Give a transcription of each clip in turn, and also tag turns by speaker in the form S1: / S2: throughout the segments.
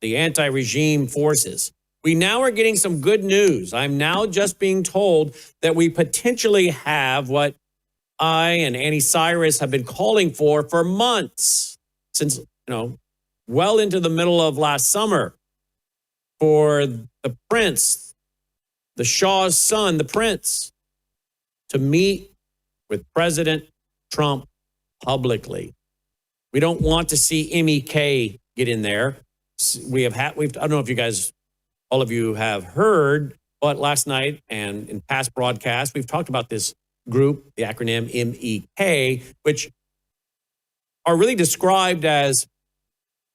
S1: the anti-regime forces. We now are getting some good news. I'm now just being told that we potentially have what I and Annie Cyrus have been calling for months, since, well into the middle of last summer, for the prince, the Shah's son, the prince, to meet with President Trump publicly. We don't want to see MEK get in there. I don't know if you guys, all of you have heard, but last night and in past broadcasts, we've talked about this group, the acronym MEK, which are really described as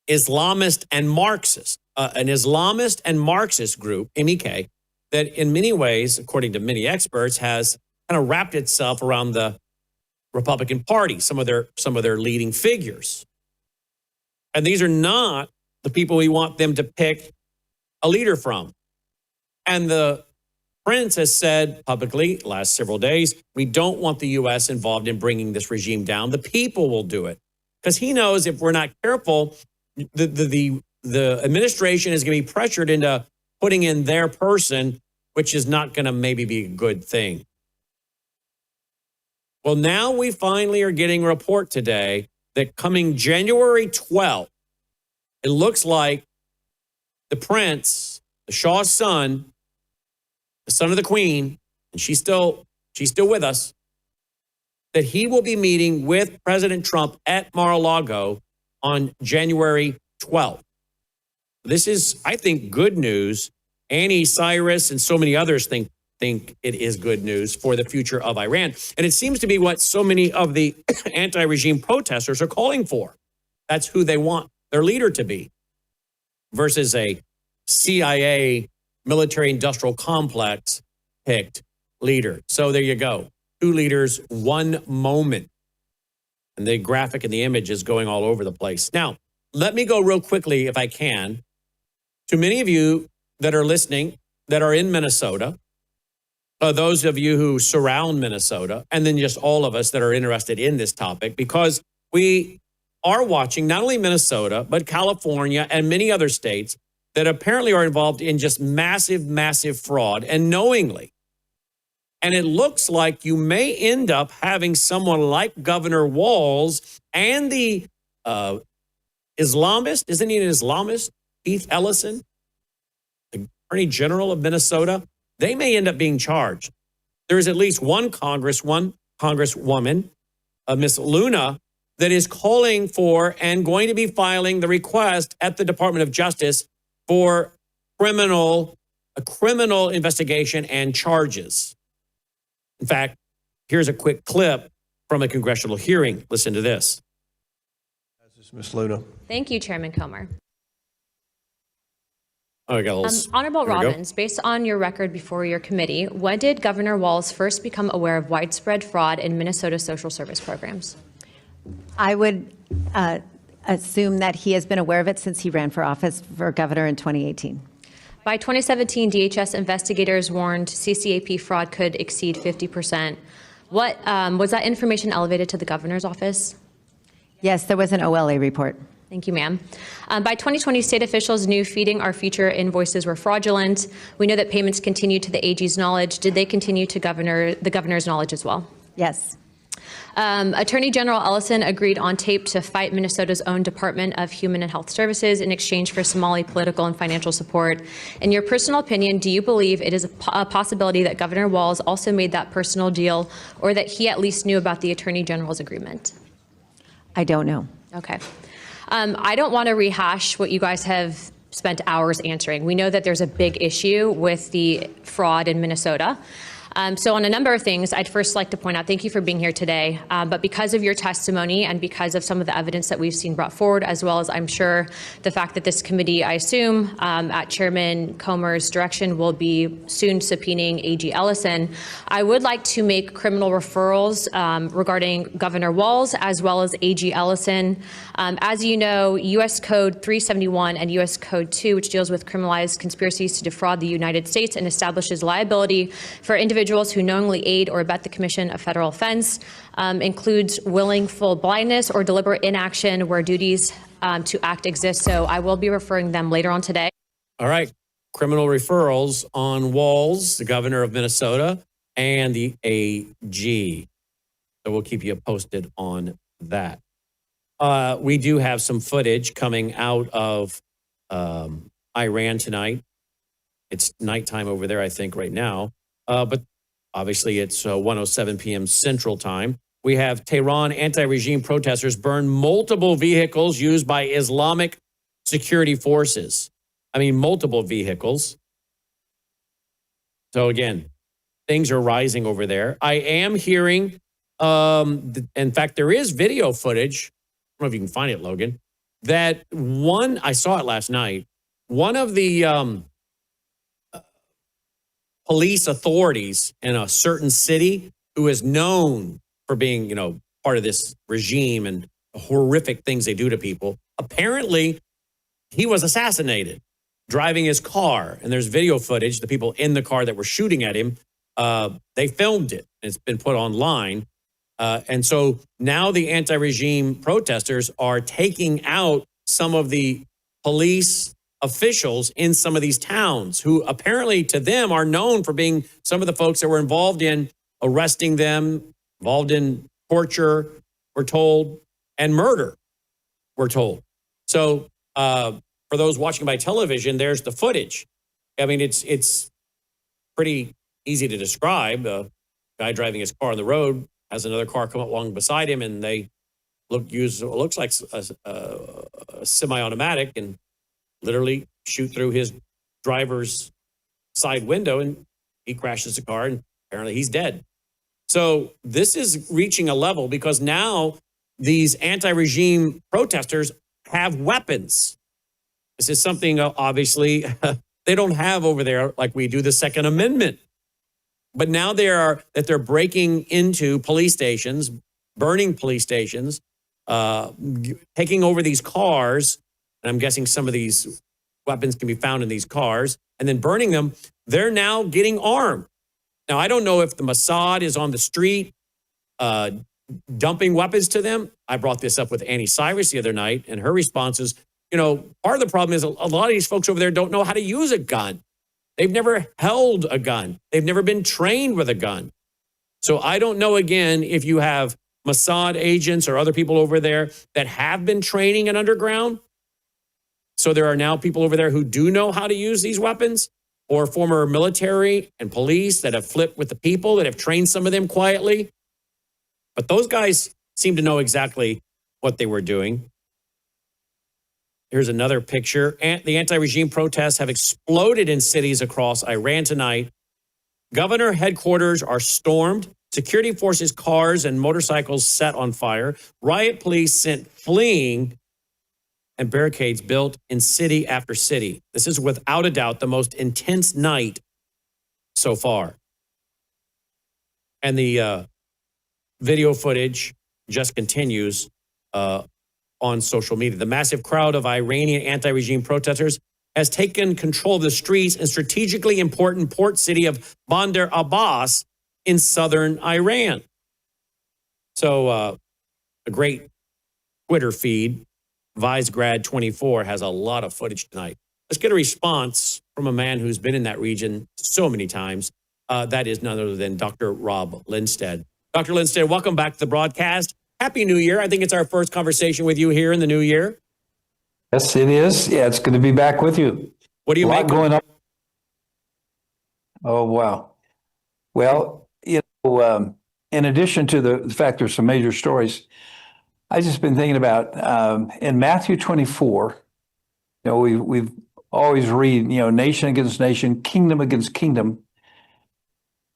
S1: Islamist and Marxist, an Islamist and Marxist group, MEK, that in many ways, according to many experts, has kind of wrapped itself around the Republican Party, some of their leading figures. And these are not the people we want them to pick a leader from. And the prince has said publicly last several days, we don't want the U.S. involved in bringing this regime down. The people will do it. Because he knows if we're not careful, the administration is going to be pressured into putting in their person, which is not going to maybe be a good thing. Well, now we finally are getting a report today that coming January 12th, it looks like the prince, the Shah's son, the son of the queen, and she's still with us, that he will be meeting with President Trump at Mar-a-Lago on January 12th. This is, I think, good news. Annie Cyrus and so many others think it is good news for the future of Iran. And it seems to be what so many of the anti-regime protesters are calling for. That's who they want their leader to be, versus a CIA military-industrial complex picked leader. So there you go. Two leaders, one moment. And the graphic and the image is going all over the place. Now, let me go real quickly, if I can, to many of you that are listening that are in Minnesota, those of you who surround Minnesota, and then just all of us that are interested in this topic, because we are watching not only Minnesota, but California and many other states that apparently are involved in just massive, massive fraud, and knowingly. And it looks like you may end up having someone like Governor Walz and the Islamist, isn't he an Islamist, Keith Ellison, the Attorney General of Minnesota? They may end up being charged. There is at least one congresswoman, Miss Luna, that is calling for and going to be filing the request at the Department of Justice for a criminal investigation and charges. In fact, here's a quick clip from a congressional hearing. Listen to this.
S2: This is Ms. Luna.
S3: Thank you, Chairman Comer.
S1: Oh, I got a little,
S3: Honorable Robbins, based on your record before your committee, when did Governor Walz first become aware of widespread fraud in Minnesota social service programs?
S4: I would assume that he has been aware of it since he ran for office for governor in 2018.
S3: By 2017, DHS investigators warned CCAP fraud could exceed 50%. What was that information elevated to the governor's office?
S4: Yes, there was an OLA report.
S3: Thank you, ma'am. By 2020, state officials knew feeding our future invoices were fraudulent. We know that payments continued to the AG's knowledge. Did they continue to the governor's knowledge as well?
S4: Yes.
S3: Attorney General Ellison agreed on tape to fight Minnesota's own Department of Human and Health Services in exchange for Somali political and financial support. In your personal opinion, do you believe it is a possibility that Governor Walz also made that personal deal, or that he at least knew about the Attorney General's agreement?
S4: I don't know.
S3: Okay. I don't want to rehash what you guys have spent hours answering. We know that there's a big issue with the fraud in Minnesota. So on a number of things, I'd first like to point out, thank you for being here today, but because of your testimony and because of some of the evidence that we've seen brought forward, as well as I'm sure the fact that this committee, I assume, at Chairman Comer's direction, will be soon subpoenaing AG Ellison, I would like to make criminal referrals regarding Governor Walz as well as AG Ellison. As you know, U.S. Code 371 and U.S. Code 2, which deals with criminalized conspiracies to defraud the United States and establishes liability for individuals who knowingly aid or abet the commission of federal offense, includes willful blindness or deliberate inaction where duties to act exist. So I will be referring them later on today.
S1: All right. Criminal referrals on Walz, the governor of Minnesota, and the AG. So we'll keep you posted on that. We do have some footage coming out of Iran tonight. It's nighttime over there, I think, right now. But obviously, it's 1:07 p.m. Central Time. We have Tehran anti-regime protesters burn multiple vehicles used by Islamic security forces. I mean, multiple vehicles. So again, things are rising over there. I am hearing, in fact, there is video footage. I don't know if you can find it, Logan, that I saw it last night. One of the police authorities in a certain city who is known for being, part of this regime and horrific things they do to people. Apparently, he was assassinated driving his car. And there's video footage. The people in the car that were shooting at him, they filmed it. It's been put online. And so now the anti-regime protesters are taking out some of the police officials in some of these towns who apparently to them are known for being some of the folks that were involved in arresting them, involved in torture, we're told, and murder, we're told. So for those watching by television, there's the footage. I mean, it's pretty easy to describe. A guy driving his car on the road has another car come along beside him, and they looks like a semi-automatic and literally shoot through his driver's side window, and he crashes the car, and apparently he's dead. So this is reaching a level because now these anti-regime protesters have weapons. This is something, obviously, they don't have over there like we do the Second Amendment. But now they're breaking into police stations, burning police stations, taking over these cars. And I'm guessing some of these weapons can be found in these cars and then burning them. They're now getting armed. Now, I don't know if the Mossad is on the street dumping weapons to them. I brought this up with Annie Cyrus the other night, and her response is, part of the problem is a lot of these folks over there don't know how to use a gun. They've never held a gun. They've never been trained with a gun. So I don't know, again, if you have Mossad agents or other people over there that have been training in underground. So there are now people over there who do know how to use these weapons, or former military and police that have flipped with the people, that have trained some of them quietly. But those guys seem to know exactly what they were doing. Here's another picture. The anti-regime protests have exploded in cities across Iran tonight. Governor headquarters are stormed. Security forces' cars and motorcycles set on fire. Riot police sent fleeing, and barricades built in city after city. This is without a doubt the most intense night so far. And the video footage just continues on social media. The massive crowd of Iranian anti-regime protesters has taken control of the streets in strategically important port city of Bandar Abbas in southern Iran. So a great Twitter feed, Visegrad24, has a lot of footage tonight. Let's get a response from a man who's been in that region so many times. That is none other than Dr. Rob Lindstedt. Dr. Lindstedt, welcome back to the broadcast. Happy New Year. I think it's our first conversation with you here in the new year.
S5: Yes, it is. Yeah, it's good to be back with you.
S1: What do you make
S5: going on? Oh, wow. Well, in addition to the fact there's some major stories, I just been thinking about in Matthew 24, we've always read, nation against nation, kingdom against kingdom.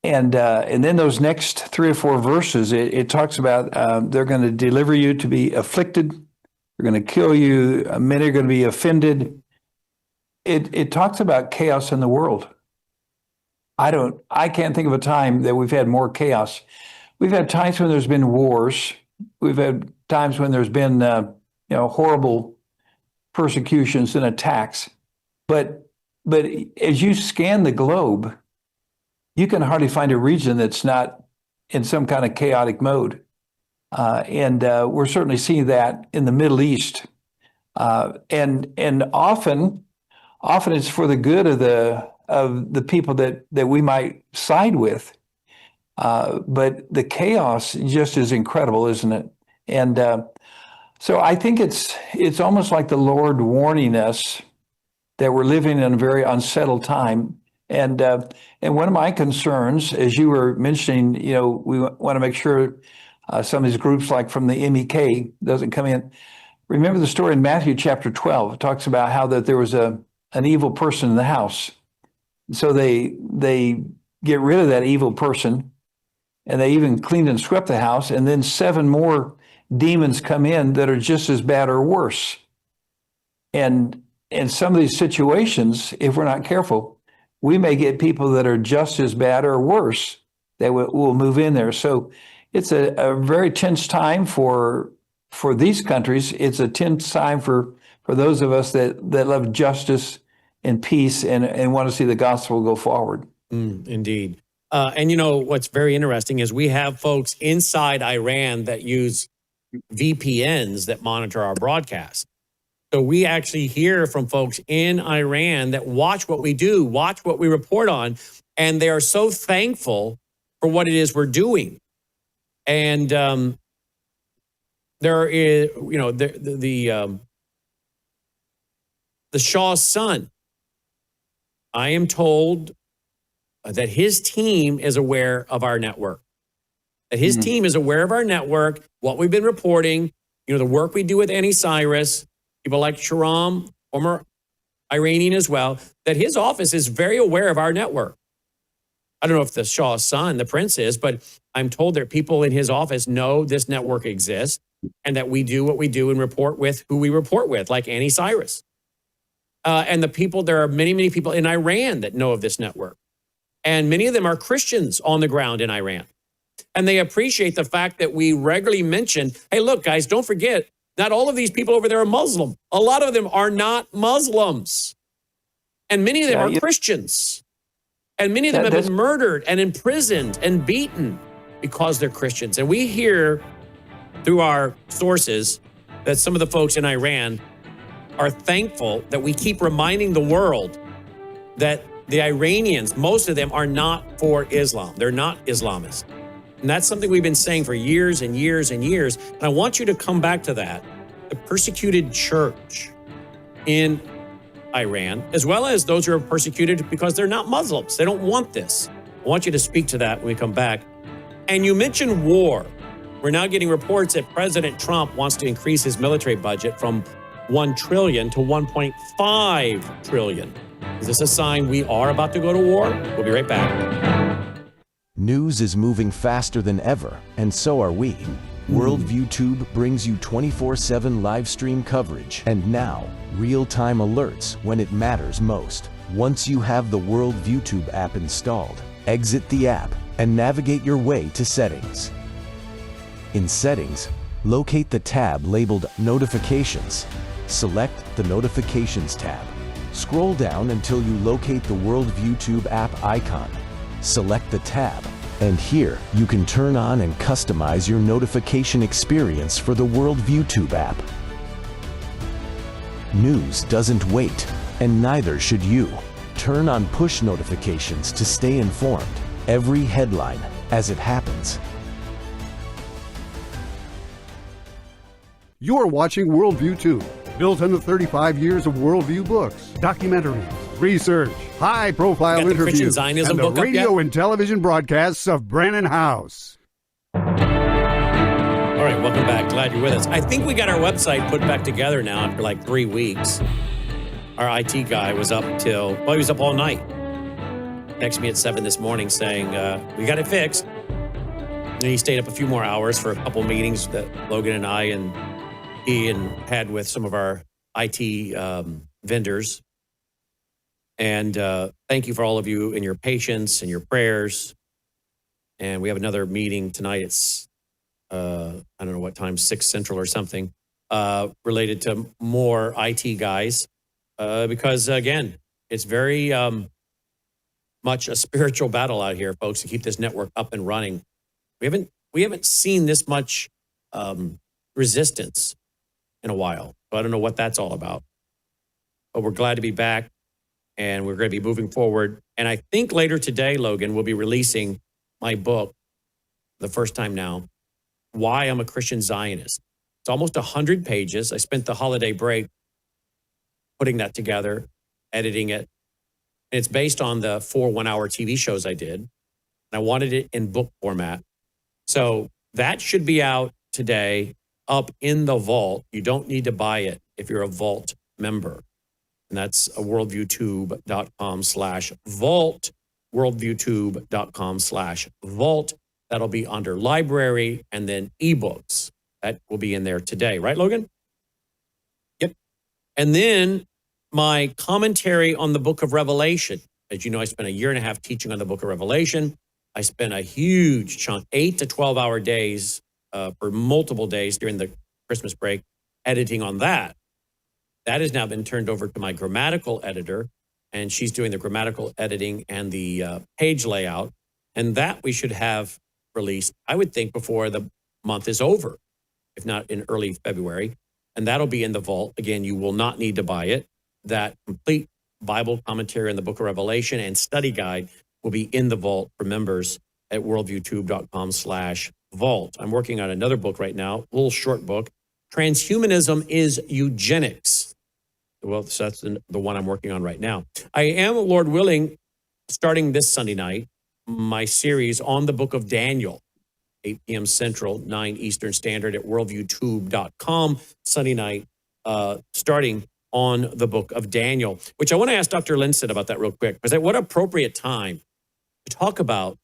S5: And then those next 3 or 4 verses, it talks about they're going to deliver you to be afflicted. They're going to kill you. Many are going to be offended. It talks about chaos in the world. I can't think of a time that we've had more chaos. We've had times when there's been wars. We've had times when there's been horrible persecutions and attacks. But as you scan the globe, you can hardly find a region that's not in some kind of chaotic mode. And we're certainly seeing that in the Middle East. And often it's for the good of the people that we might side with. But the chaos just is incredible, isn't it? And so I think it's almost like the Lord warning us that we're living in a very unsettled time. And one of my concerns, as you were mentioning, we want to make sure some of these groups, like from the MEK, doesn't come in. Remember the story in Matthew chapter 12. It talks about how that there was an evil person in the house. So they get rid of that evil person, and they even cleaned and swept the house, and then 7 more demons come in that are just as bad or worse. And in some of these situations, if we're not careful, we may get people that are just as bad or worse that will move in there. So it's a very tense time for these countries. It's a tense time for those of us that love justice and peace and want to see the gospel go forward.
S1: Indeed. And what's very interesting is we have folks inside Iran that use VPNs that monitor our broadcast. So we actually hear from folks in Iran that watch what we do, watch what we report on, and they are so thankful for what it is we're doing. And there is, the Shah's son, I am told that his team is aware of our network. That his team is aware of our network, what we've been reporting, the work we do with Cyrus, people like Sharam, former Iranian as well, that his office is very aware of our network. I don't know if the Shah's son, the prince, is, but I'm told that people in his office know this network exists and that we do what we do and report with who we report with, like Cyrus. And there are many, many people in Iran that know of this network. And many of them are Christians on the ground in Iran. And they appreciate the fact that we regularly mention, hey, look, guys, don't forget, not all of these people over there are Muslim. A lot of them are not Muslims. And many of them are Christians. And many of them have been murdered and imprisoned and beaten because they're Christians. And we hear through our sources that some of the folks in Iran are thankful that we keep reminding the world that the Iranians, most of them are not for Islam. They're not Islamists. And that's something we've been saying for years and years and years. And I want you to come back to that. The persecuted church in Iran, as well as those who are persecuted because they're not Muslims. They don't want this. I want you to speak to that when we come back. And you mentioned war. We're now getting reports that President Trump wants to increase his military budget from $1 trillion to $1.5 trillion. Is this a sign we are about to go to war? We'll be right back.
S6: News is moving faster than ever, and so are we. Worldview Tube brings you 24/7 live stream coverage and now real-time alerts when it matters most. Once you have the Worldview Tube app installed, exit the app and navigate your way to Settings. In Settings, locate the tab labeled Notifications. Select the Notifications tab. Scroll down until you locate the Worldview Tube app icon. Select the tab, and here you can turn on and customize your notification experience for the Worldview Tube app. News doesn't wait, and neither should you. Turn on push notifications to stay informed. Every headline as it happens.
S7: You're watching Worldview Tube, built on the 35 years of Worldview books, documentaries, research, high-profile
S1: Got the Christian
S7: interviews,
S1: Zionism
S7: and the
S1: book up
S7: radio
S1: yet?
S7: and television broadcasts of Brannon House.
S1: All right, welcome back. Glad you're with us. I think we got our website put back together now after like 3 weeks. Our IT guy was up he was up all night. Texted me at 7 this morning saying, we got it fixed. And he stayed up a few more hours for a couple meetings that Logan and I and Ian had with some of our IT vendors. And thank you for all of you and your patience and your prayers. And we have another meeting tonight. It's, I don't know what time, 6 Central or something, related to more IT guys. Because again, it's very much a spiritual battle out here, folks, to keep this network up and running. We haven't seen this much resistance in a while. So I don't know what that's all about. But we're glad to be back, and we're going to be moving forward. And I think later today, Logan, we'll be releasing my book, the first time now, Why I'm a Christian Zionist. It's almost 100 pages. I spent the holiday break putting that together, editing it. And it's based on the 4 one-hour TV shows I did. And I wanted it in book format. So that should be out today, up in the vault. You don't need to buy it if you're a vault member. And that's worldviewtube.com/vault, worldviewtube.com/vault. That'll be under library and then ebooks. That will be in there today. Right, Logan? Yep. And then my commentary on the book of Revelation. As you know, I spent 1.5 years teaching on the book of Revelation. I spent a huge chunk, 8 to 12-hour days for multiple days during the Christmas break, editing on that. That has now been turned over to my grammatical editor, and she's doing the grammatical editing and the page layout. And that we should have released, I would think, before the month is over, if not in early February. And that'll be in the vault. Again, you will not need to buy it. That complete Bible commentary in the book of Revelation and study guide will be in the vault for members at worldviewtube.com/vault. I'm working on another book right now, a little short book. Transhumanism is Eugenics. Well, so that's the one I'm working on right now. I am, Lord willing, starting this Sunday night, my series on the book of Daniel, 8 p.m. Central, 9 Eastern Standard at worldviewtube.com, Sunday night, starting on the book of Daniel, which I want to ask Dr. Lindsted about that real quick, because what appropriate time to talk about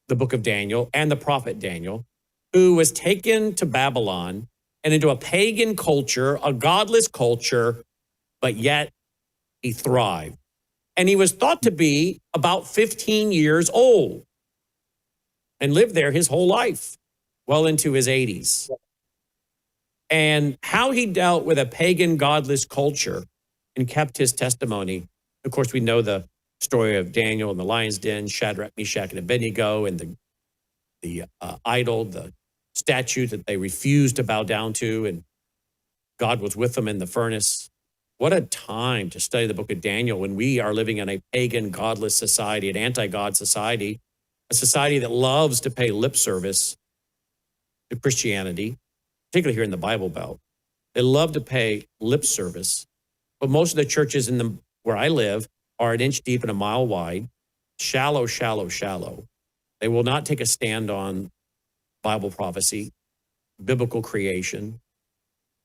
S1: the book of Daniel and the prophet Daniel, who was taken to Babylon and into a pagan culture, a godless culture, but yet he thrived. And he was thought to be about 15 years old and lived there his whole life, well into his 80s. And how he dealt with a pagan, godless culture and kept his testimony. Of course, we know the story of Daniel in the lion's den, Shadrach, Meshach, and Abednego, and the idol, the statue that they refused to bow down to, and God was with them in the furnace. What a time to study the book of Daniel when we are living in a pagan, godless society, an anti-God society, a society that loves to pay lip service to Christianity, particularly here in the Bible Belt. They love to pay lip service, but most of the churches where I live are an inch deep and a mile wide, shallow, shallow, shallow. They will not take a stand on Bible prophecy, biblical creation.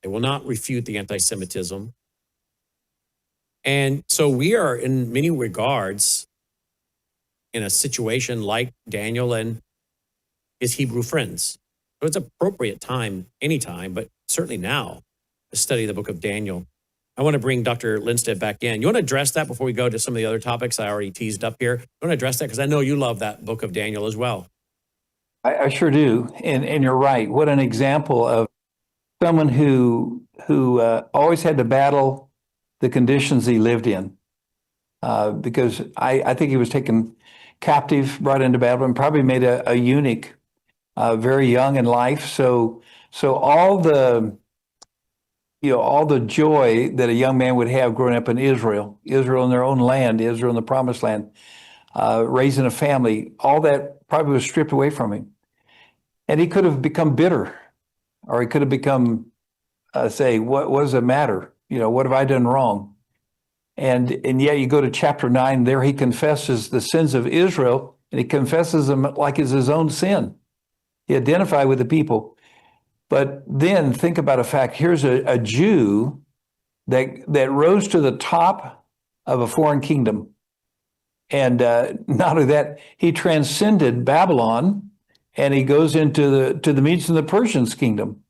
S1: They will not refute the anti-Semitism. And so we are, in many regards, in a situation like Daniel and his Hebrew friends. So it's appropriate time, anytime, but certainly now, to study the book of Daniel. I want to bring Dr. Lindsted back in. You want to address that before we go to some of the other topics I already teased up here? You want to address that? Because I know you love that book of Daniel as well.
S5: I sure do. And you're right. What an example of someone who always had to battle the conditions he lived in. Because I think he was taken captive, brought into Babylon, probably made a eunuch very young in life. So all the joy that a young man would have growing up in Israel in their own land, Israel in the promised land, raising a family, all that probably was stripped away from him. And he could have become bitter, or he could have become, say, what does it matter? What have I done wrong? And yet you go to chapter 9, there he confesses the sins of Israel, and he confesses them like it's his own sin. He identified with the people. But then think about a fact. Here's a Jew that rose to the top of a foreign kingdom. And not only that, he transcended Babylon, and he goes into the Medes and the Persians' kingdom.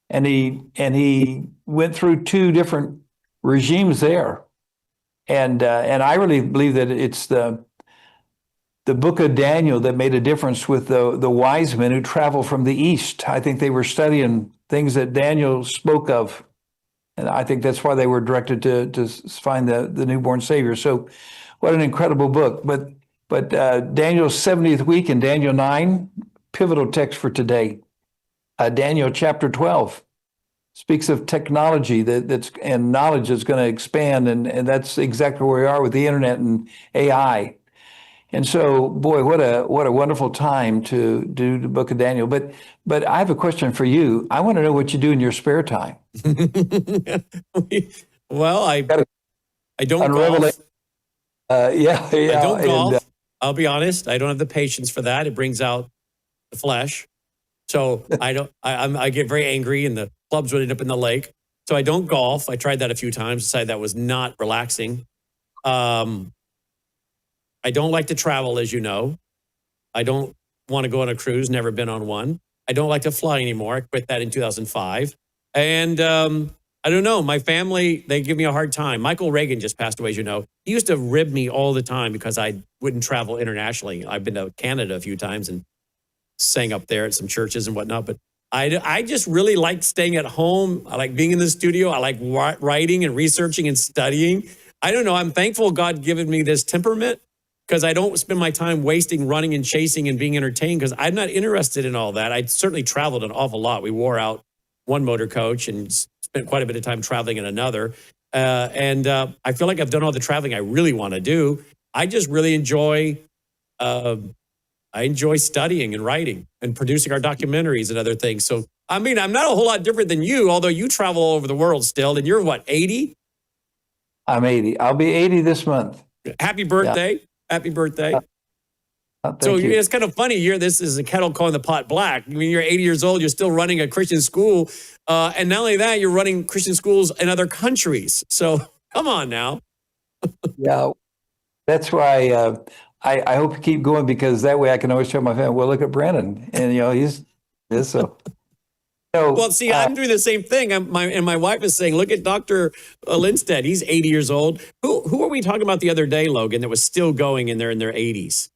S5: And he went through 2 different regimes there. And I really believe that it's the book of Daniel that made a difference with the wise men who traveled from the east. I think they were studying things that Daniel spoke of. And I think that's why they were directed to find the newborn Savior. So what an incredible book. But Daniel's 70th week in Daniel 9, pivotal text for today. Daniel chapter 12. speaks of technology that's and knowledge that's going to expand, and that's exactly where we are with the internet and AI. And so, boy, what a wonderful time to do the book of Daniel. But I have a question for you. I want to know what you do in your spare time.
S1: Well, I don't
S5: On
S1: golf.
S5: Revelation. Yeah.
S1: I don't
S5: and,
S1: golf. I'll be honest. I don't have the patience for that. It brings out the flesh. So I don't. I get very angry, and the clubs would end up in the lake. So I don't golf. I tried that a few times. Decided that was not relaxing. I don't like to travel, as you know. I don't want to go on a cruise. Never been on one. I don't like to fly anymore. I quit that in 2005. And I don't know. My family, they give me a hard time. Michael Reagan just passed away, as you know. He used to rib me all the time because I wouldn't travel internationally. I've been to Canada a few times and sang up there at some churches and whatnot. But I just really like staying at home. I like being in the studio. I like writing and researching and studying. I don't know. I'm thankful God given me this temperament, because I don't spend my time wasting running and chasing and being entertained, because I'm not interested in all that. I certainly traveled an awful lot. We wore out one motor coach and spent quite a bit of time traveling in another. And I feel like I've done all the traveling I really want to do. I just really enjoy studying and writing and producing our documentaries and other things. So, I mean, I'm not a whole lot different than you, although you travel all over the world still. And you're what, 80?
S5: I'm 80. I'll be 80 this month.
S1: Happy birthday. Yeah. Happy birthday. So
S5: you.
S1: It's kind of funny. This is a kettle calling the pot black. I mean, you're 80 years old. You're still running a Christian school. And not only that, you're running Christian schools in other countries. So come on now.
S5: Yeah, that's why I hope you keep going, because that way I can always tell my family, well, look at Brandon. And, he's this. So.
S1: Well, see, I'm doing the same thing. And my wife is saying, look at Dr. Lindstedt. He's 80 years old. Who were we talking about the other day, Logan, that was still going in their 80s?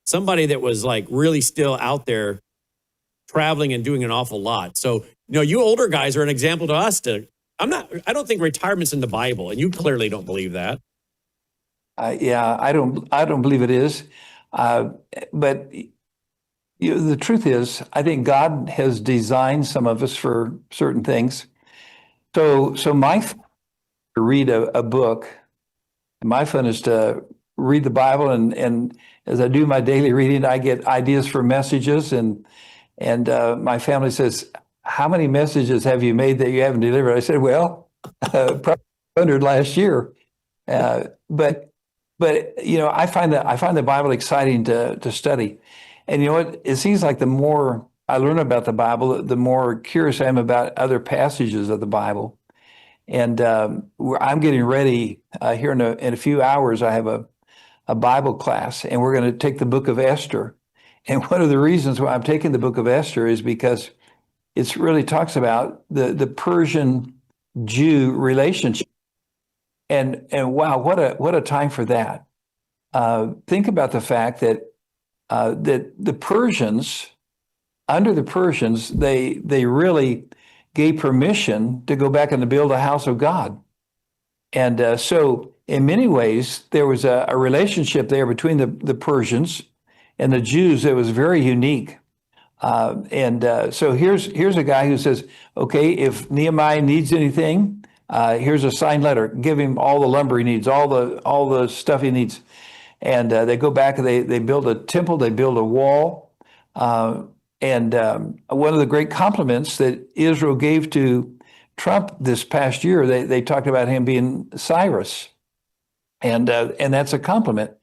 S1: Somebody that was like really still out there traveling and doing an awful lot. So, you older guys are an example to us. I don't think retirement's in the Bible, and you clearly don't believe that.
S5: Yeah, I don't believe it is. But the truth is, I think God has designed some of us for certain things. So my fun is to read a book. My fun is to read the Bible, and as I do my daily reading, I get ideas for messages, and my family says, "How many messages have you made that you haven't delivered?" I said, "Well, probably 100 last year." But I find the Bible exciting to study. And you know what? It seems like the more I learn about the Bible, the more curious I am about other passages of the Bible. And I'm getting ready here in a few hours. I have a Bible class, and we're going to take the book of Esther. And one of the reasons why I'm taking the book of Esther is because it really talks about the Persian-Jew relationship. And wow, what a time for that. Think about the fact that the Persians, under the Persians, they really gave permission to go back and to build a house of God. And so in many ways, there was a relationship there between the Persians and the Jews that was very unique. So here's a guy who says, okay, if Nehemiah needs anything, here's a signed letter. Give him all the lumber he needs, all the stuff he needs. And they go back and they build a temple, they build a wall. And one of the great compliments that Israel gave to Trump this past year, they talked about him being Cyrus. And that's a compliment.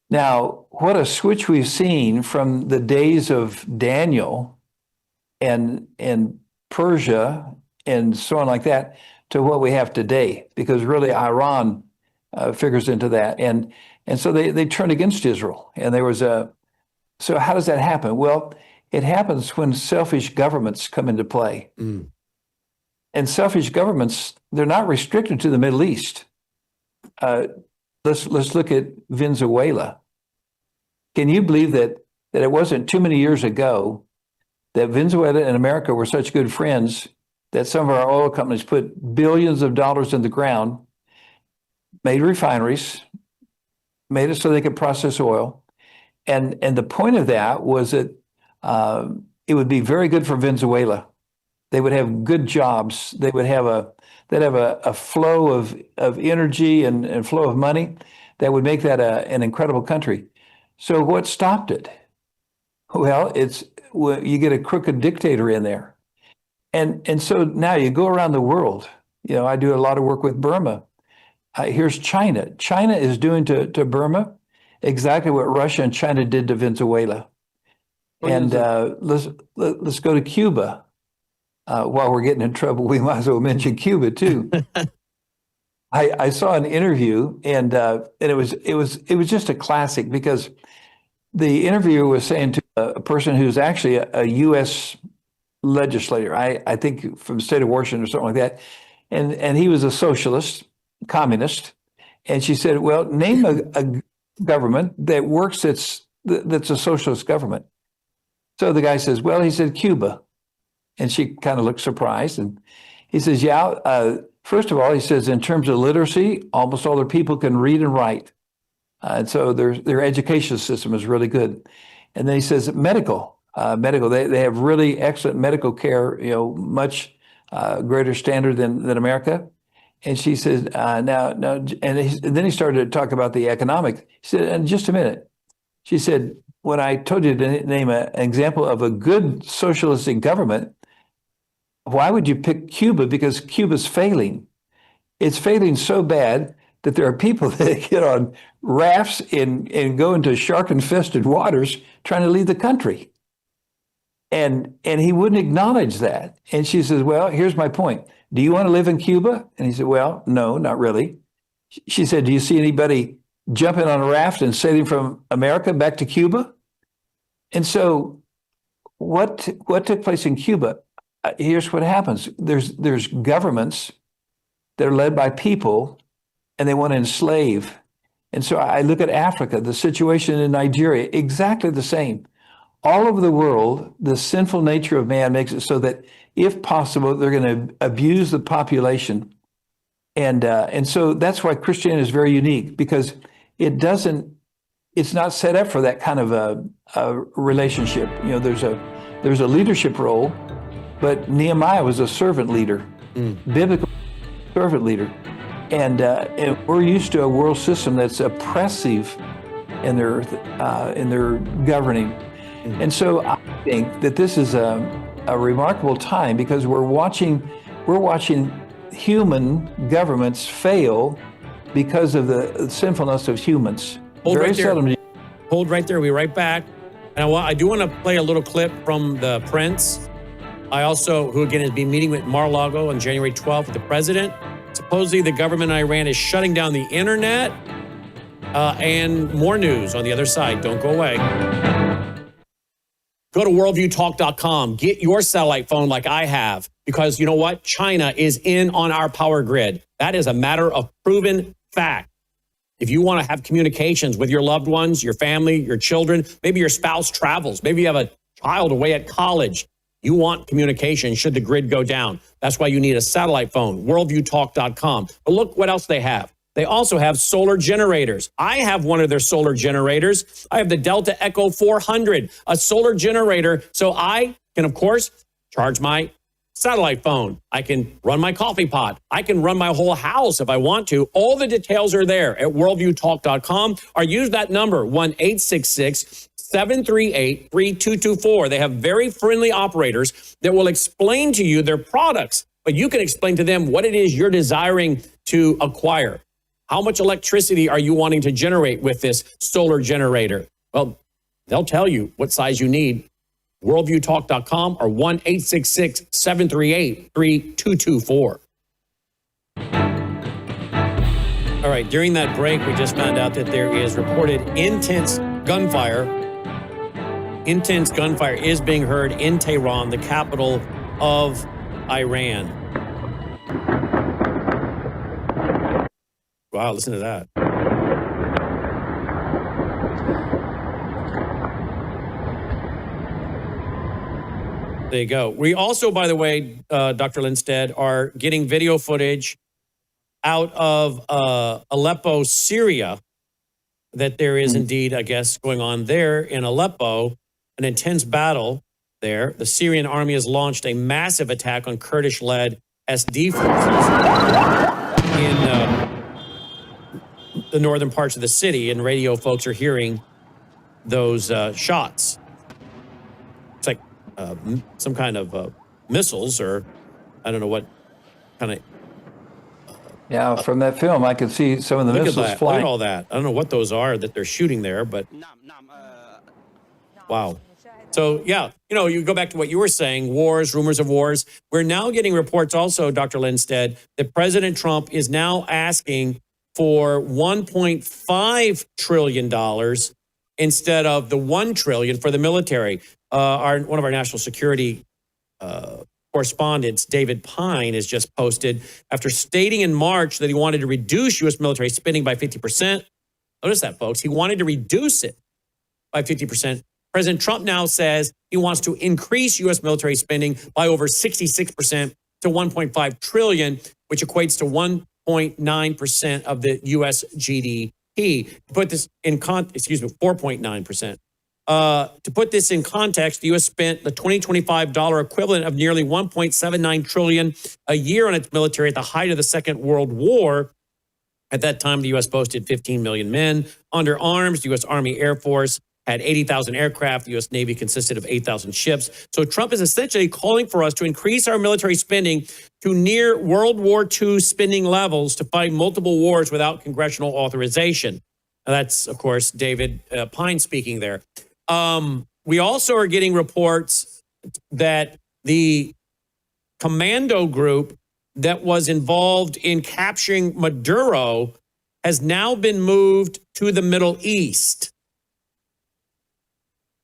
S5: Now, what a switch we've seen from the days of Daniel and Persia and so on like that to what we have today, because really Iran figures into that. And so they turned against Israel. And there was so how does that happen? Well, it happens when selfish governments come into play. Mm. And selfish governments, they're not restricted to the Middle East. Let's look at Venezuela. Can you believe that it wasn't too many years ago that Venezuela and America were such good friends that some of our oil companies put billions of dollars in the ground, made refineries, made it so they could process oil. And the point of that was that it would be very good for Venezuela. They would have good jobs. They'd have a flow of energy and flow of money that would make that an incredible country. So what stopped it? Well, you get a crooked dictator in there. And so now you go around the world. I do a lot of work with Burma. Here's China. China is doing to Burma exactly what Russia and China did to Venezuela. And let's go to Cuba. While we're getting in trouble, we might as well mention Cuba too. I saw an interview, and it was just a classic, because the interviewer was saying to a person who's actually a U.S. legislator, I think from the state of Washington or something like that, and he was a socialist, communist, and she said, "Well, name a government that works that's a socialist government." So the guy says, "Well," he said, "Cuba." And she kind of looked surprised. And he says, "Yeah, first of all," he says, "in terms of literacy, almost all their people can read and write. And so their education system is really good." And then he says, medical, they have really excellent medical care, much greater standard than America. And she says, now, and then he started to talk about the economic. He said, "And just a minute." She said, "When I told you to name an example of a good socialistic government, why would you pick Cuba? Because Cuba's failing. It's failing so bad that there are people that get on rafts and go into shark-infested waters trying to leave the country." And he wouldn't acknowledge that. And she says, "Well, here's my point. Do you want to live in Cuba?" And he said, "Well, no, not really." She said, "Do you see anybody jumping on a raft and sailing from America back to Cuba?" And so what took place in Cuba? Here's what happens. There's governments that are led by people, and they want to enslave. And so I look at Africa, the situation in Nigeria, exactly the same. All over the world, the sinful nature of man makes it so that, if possible, they're going to abuse the population. And so that's why Christianity is very unique, because it's not set up for that kind of a relationship. There's a leadership role, but Nehemiah was a servant leader, biblical servant leader. And we're used to a world system that's oppressive in their governing. And so I think that this is a remarkable time, because we're watching human governments fail because of the sinfulness of humans.
S1: Hold
S5: Very
S1: right there.
S5: seldom.
S1: Hold right there. We'll be right back. And I do want to play a little clip from the Prince. Who again has been meeting with Mar-a-Lago on January 12th with the president. Supposedly the government in Iran is shutting down the internet, and more news on the other side. Don't go away. Go to worldviewtalk.com. Get your satellite phone like I have, because you know what? China is in on our power grid. That is a matter of proven fact. If you want to have communications with your loved ones, your family, your children, maybe your spouse travels, maybe you have a child away at college, you want communication should the grid go down. That's why you need a satellite phone, worldviewtalk.com. But look what else they have. They also have solar generators. I have one of their solar generators. I have the Delta Echo 400, a solar generator. So I can, of course, charge my satellite phone. I can run my coffee pot. I can run my whole house if I want to. All the details are there at worldviewtalk.com, or use that number, 1-866-738-3224. They have very friendly operators that will explain to you their products, but you can explain to them what it is you're desiring to acquire. How much electricity are you wanting to generate with this solar generator? Well, they'll tell you what size you need. Worldviewtalk.com or 1-866-738-3224. All right, during that break, we just found out that there is reported intense gunfire. Intense gunfire is being heard in Tehran, the capital of Iran. Wow, listen to that. There you go. We also, by the way, Dr. Lindstedt, are getting video footage out of Aleppo, Syria, that there is indeed, I guess, going on there in Aleppo, an intense battle there. The Syrian army has launched a massive attack on Kurdish-led SD forces in the northern parts of the city, and radio folks are hearing those shots. It's like some kind of missiles, or I don't know what kind of.
S5: Yeah, from that film, I could see some of the missiles
S1: Look
S5: flying.
S1: at all that. I don't know what those are that they're shooting there, but wow. So, yeah, you go back to what you were saying, wars, rumors of wars. We're now getting reports also, Dr. Lindstedt, that President Trump is now asking for $1.5 trillion instead of the $1 trillion for the military. One of our national security correspondents, David Pine, has just posted after stating in March that he wanted to reduce U.S. military spending by 50%. Notice that, folks. He wanted to reduce it by 50%. President Trump now says he wants to increase U.S. military spending by over 66% to $1.5 trillion, which equates to 1.9% of the U.S. GDP. To put this in 4.9%. To put this in context, the U.S. spent the 2025 dollar equivalent of nearly $1.79 trillion a year on its military at the height of the Second World War. At that time, the U.S. boasted 15 million men under arms. The U.S. Army Air Force had 80,000 aircraft. The U.S. Navy consisted of 8,000 ships. So Trump is essentially calling for us to increase our military spending to near World War II spending levels to fight multiple wars without congressional authorization. Now, that's, of course, David Pine speaking there. We also are getting reports that the commando group that was involved in capturing Maduro has now been moved to the Middle East.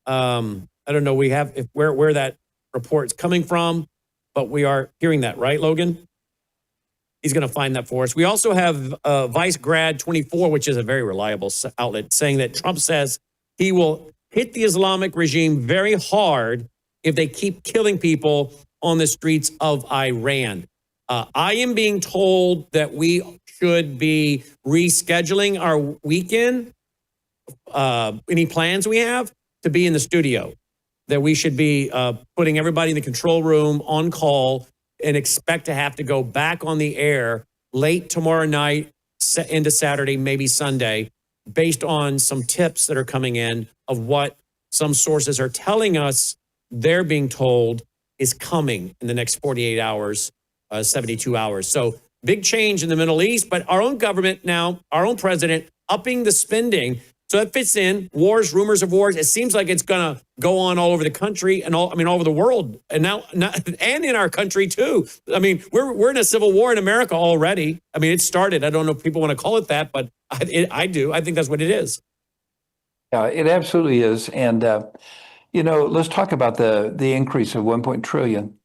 S1: I don't know where that report's coming from, but we are hearing that, right, Logan? He's going to find that for us. We also have Vice Grad 24, which is a very reliable outlet, saying that Trump says he will hit the Islamic regime very hard if they keep killing people on the streets of Iran. I am being told that we should be rescheduling our weekend, any plans we have, to be in the studio, that we should be putting everybody in the control room on call and expect to have to go back on the air late tomorrow night into Saturday, maybe Sunday, based on some tips that are coming in of what some sources are telling us they're being told is coming in the next 48 hours, 72 hours. So big change in the Middle East, but our own government now, our own president, upping the spending. So that fits in wars, rumors of wars. It seems like it's going to go on all over the country and all over the world, and now and in our country too. I mean, we're in a civil war in America already. I mean, it started. I don't know if people want to call it that, but I do. I think that's what it is.
S5: Yeah, it absolutely is. And let's talk about the increase of 1 trillion.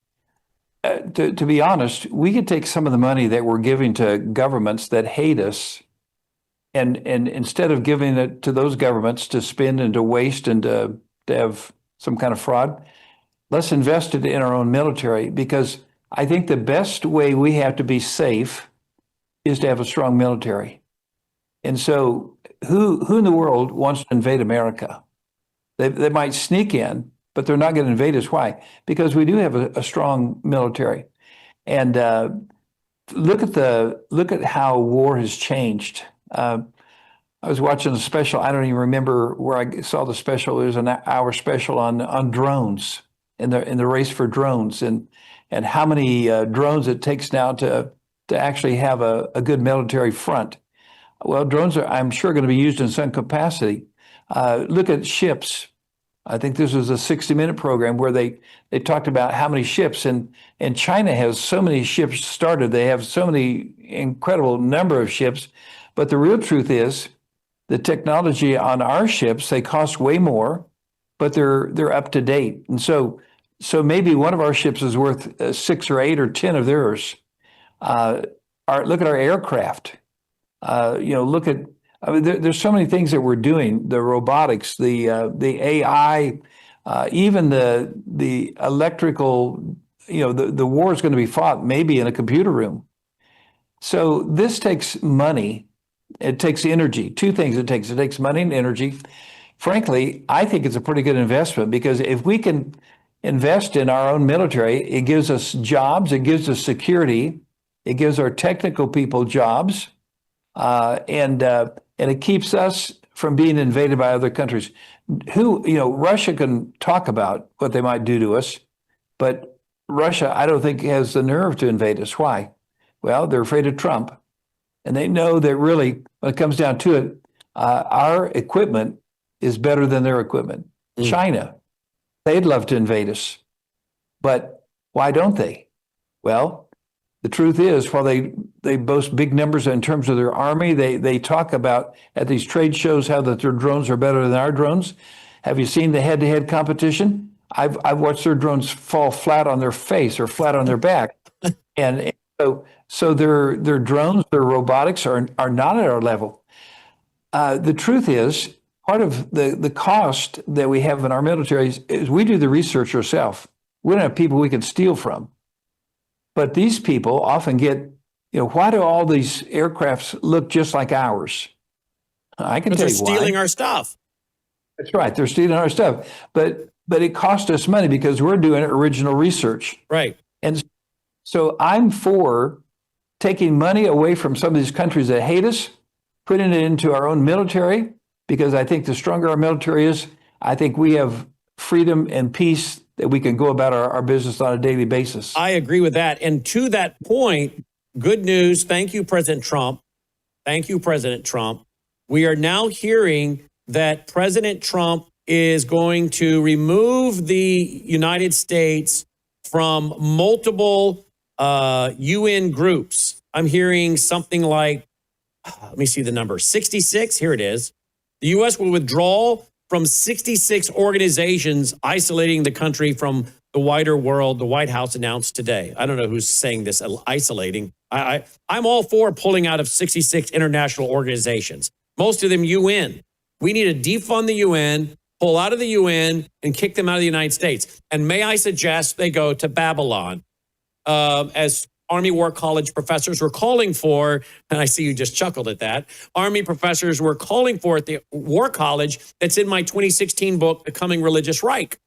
S5: To be honest, we could take some of the money that we're giving to governments that hate us, and instead of giving it to those governments to spend and to waste and to have some kind of fraud, let's invest it in our own military, because I think the best way we have to be safe is to have a strong military. And so who in the world wants to invade America? They might sneak in, but they're not going to invade us. Why? Because we do have a strong military. And look at how war has changed. I was watching a special. I don't even remember where I saw the special. It was an hour special on drones, in the race for drones, and how many drones it takes now to actually have a good military front. Well, drones are, I'm sure, going to be used in some capacity. Look at ships. I think this was a 60-minute program where they talked about how many ships, and China has so many ships started. They have so many incredible number of ships. But the real truth is the technology on our ships, they cost way more, but they're up to date. And so maybe one of our ships is worth 6 or 8 or 10 of theirs. Look at our aircraft. Look at, there's so many things that we're doing, the robotics, the AI, even the electrical, the war is going to be fought maybe in a computer room. So this takes money. It takes energy. Two things it takes money and energy. Frankly, I think it's a pretty good investment, because if we can invest in our own military, it gives us jobs, it gives us security, it gives our technical people jobs, and it keeps us from being invaded by other countries. Russia can talk about what they might do to us, but Russia, I don't think, has the nerve to invade us. Why? Well, they're afraid of Trump. And they know that really, when it comes down to it, our equipment is better than their equipment. China, they'd love to invade us. But why don't they? Well, the truth is, while they boast big numbers in terms of their army, they talk about at these trade shows how that their drones are better than our drones. Have you seen the head-to-head competition? I've watched their drones fall flat on their face or flat on their back. And so their drones, their robotics are not at our level. The truth is, part of the cost that we have in our military is we do the research ourselves. We don't have people we can steal from. But these people often get, why do all these aircrafts look just like ours? I can tell you why.
S1: They're stealing our stuff.
S5: That's right. They're stealing our stuff. But it costs us money because we're doing original research.
S1: Right.
S5: And so I'm for taking money away from some of these countries that hate us, putting it into our own military, because I think the stronger our military is, I think we have freedom and peace that we can go about our business on a daily basis.
S1: I agree with that. And to that point, good news. Thank you, President Trump. Thank you, President Trump. We are now hearing that President Trump is going to remove the United States from multiple UN groups. I'm hearing something like, let me see the number, 66. Here it is. The U.S. will withdraw from 66 organizations, isolating the country from the wider world, the White House announced today. I don't know who's saying this, isolating. I'm all for pulling out of 66 international organizations, most of them UN. We need to defund the UN, pull out of the UN, and kick them out of the United States. And may I suggest they go to Babylon, as Army War College professors were calling for, and I see you just chuckled at that, Army professors were calling for at the War College that's in my 2016 book, The Coming Religious Reich.